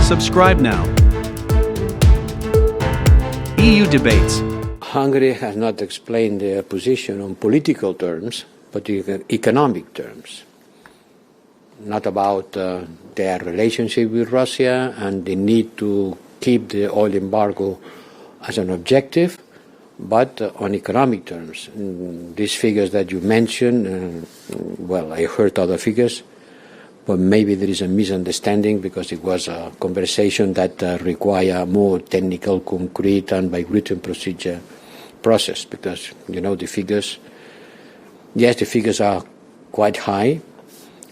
Subscribe now. EU debates. Hungary has not explained their position on political terms, but economic terms. Not about their relationship with Russia and the need to keep the oil embargo as an objective, but on economic terms. These figures that you mentioned, well, I heard other figures, but maybe there is a misunderstanding because it was a conversation that require more technical, concrete, and by written process. Because, you know, the figures, yes, the figures are quite high,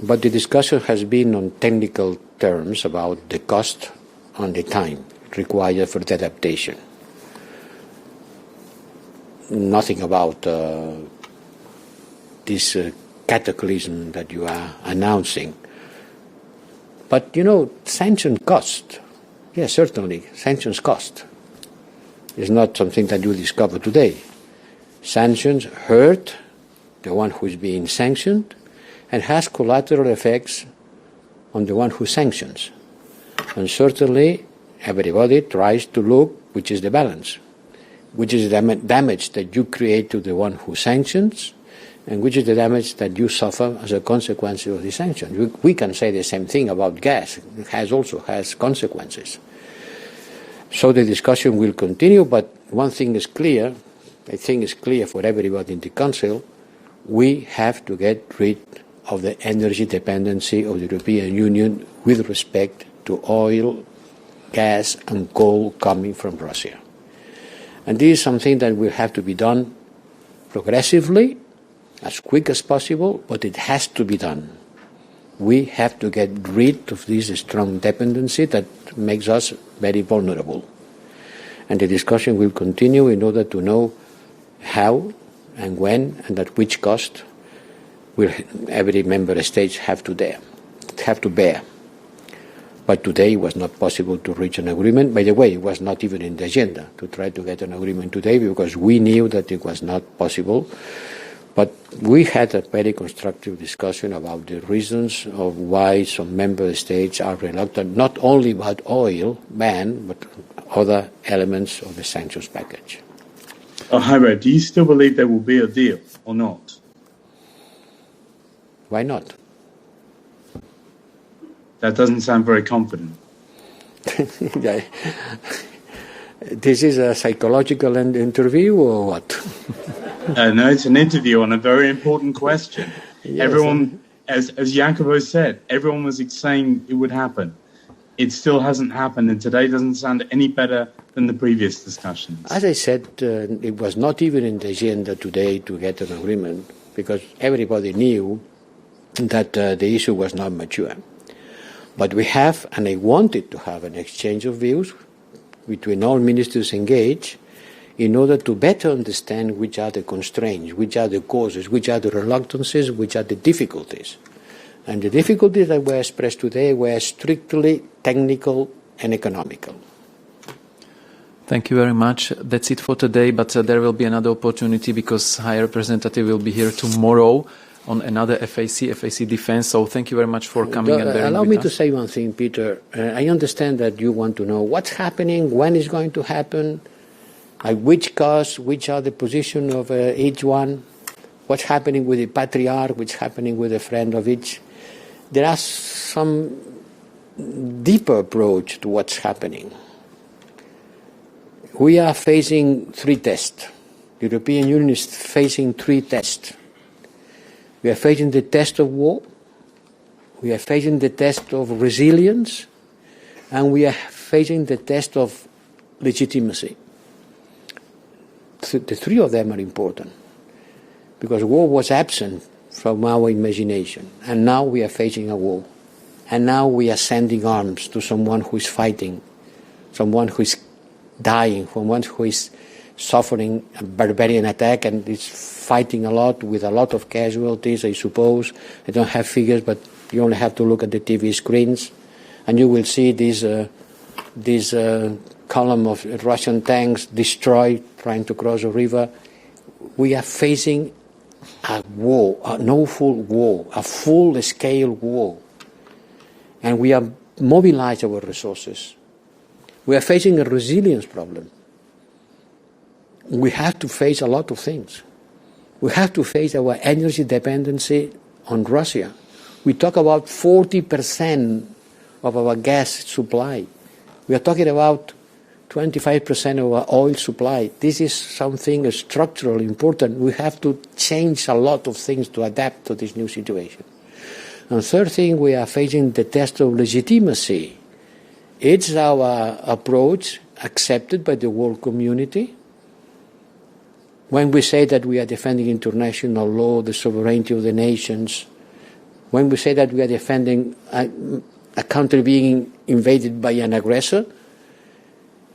but the discussion has been on technical terms about the cost and the time required for the adaptation. Nothing about this cataclysm that you are announcing. But, you know, sanctions cost. Yes, certainly, sanctions cost. It's not something that you discover today. Sanctions hurt the one who is being sanctioned and has collateral effects on the one who sanctions. And certainly, everybody tries to look which is the balance, which is the damage that you create to the one who sanctions, and which is the damage that you suffer as a consequence of the sanctions. We can say the same thing about gas. It also has consequences. So the discussion will continue, but one thing is clear, I think it's clear for everybody in the Council, we have to get rid of the energy dependency of the European Union with respect to oil, gas and coal coming from Russia. And this is something that will have to be done progressively, as quick as possible, but it has to be done. We have to get rid of this strong dependency that makes us very vulnerable. And the discussion will continue in order to know how and when and at which cost will every member state have to bear. But today it was not possible to reach an agreement. By the way, it was not even in the agenda to try to get an agreement today because we knew that it was not possible. But we had a very constructive discussion about the reasons of why some member states are reluctant, not only about oil ban, but other elements of the sanctions package. Jaime, do you still believe there will be a deal or not? Why not? That doesn't sound very confident. This is a psychological interview or what? No, it's an interview on a very important question. Yes, everyone, as Jacobo said, everyone was saying it would happen. It still hasn't happened, and today doesn't sound any better than the previous discussions. As I said, it was not even in the agenda today to get an agreement because everybody knew that the issue was not mature. But we have, and I wanted to have, an exchange of views between all ministers engaged in order to better understand which are the constraints, which are the causes, which are the reluctances, which are the difficulties. And the difficulties that were expressed today were strictly technical and economical. Thank you very much. That's it for today, but there will be another opportunity because High Representative will be here tomorrow on another FAC defense. So thank you very much for coming and bearing with us. Allow me to say one thing, Peter. I understand that you want to know what's happening, when it's going to happen, at which cost, which are the position of each one, what's happening with the patriarch, what's happening with a friend of each. There are some deeper approach to what's happening. We are facing three tests. The European Union is facing three tests. We are facing the test of war, we are facing the test of resilience, and we are facing the test of legitimacy. The three of them are important because war was absent from our imagination, and now we are facing a war, and now we are sending arms to someone who is fighting, someone who is dying, someone who is suffering a barbarian attack and is fighting a lot with a lot of casualties, I suppose. I don't have figures, but you only have to look at the TV screens, and you will see this column of Russian tanks destroyed trying to cross a river. We are facing a war, an awful war, a full-scale war. And we are mobilize our resources. We are facing a resilience problem. We have to face a lot of things. We have to face our energy dependency on Russia. We talk about 40% of our gas supply. We are talking about 25% of our oil supply. This is something structural, important. We have to change a lot of things to adapt to this new situation. And third thing, we are facing the test of legitimacy. It's our approach accepted by the world community. When we say that we are defending international law, the sovereignty of the nations, when we say that we are defending a country being invaded by an aggressor,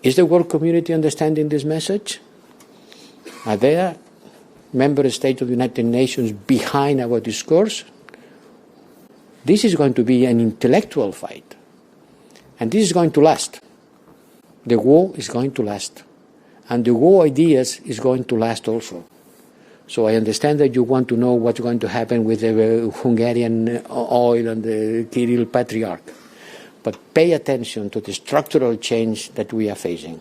is the world community understanding this message? Are there member states of the United Nations behind our discourse? This is going to be an intellectual fight. And this is going to last. The war is going to last. And the war ideas is going to last also. So I understand that you want to know what's going to happen with the Hungarian oil and the Kirill Patriarch. But pay attention to the structural change that we are facing.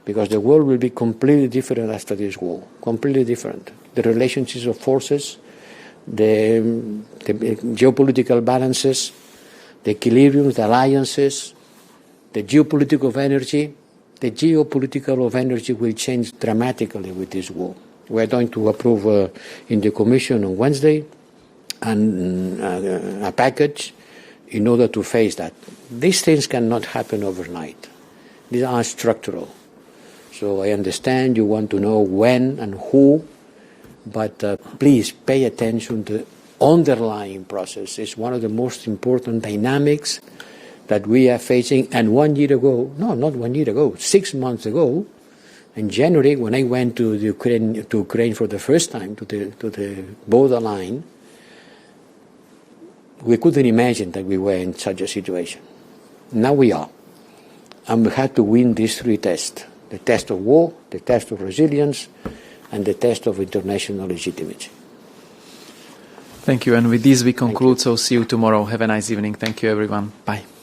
Because the world will be completely different after this war. Completely different. The relationships of forces, the geopolitical balances, the equilibriums, the alliances, the geopolitical of energy. The geopolitical of energy will change dramatically with this war. We are going to approve in the Commission on Wednesday a package in order to face that. These things cannot happen overnight. These are structural. So I understand you want to know when and who, but please pay attention to the underlying process. It's one of the most important dynamics that we are facing. And 1 year ago, no, not 1 year ago, 6 months ago, in January, when I went to Ukraine for the first time, to the borderline, we couldn't imagine that we were in such a situation. Now we are. And we had to win these three tests. The test of war, the test of resilience, and the test of international legitimacy. Thank you. And with this we conclude. So see you tomorrow. Have a nice evening. Thank you, everyone. Bye.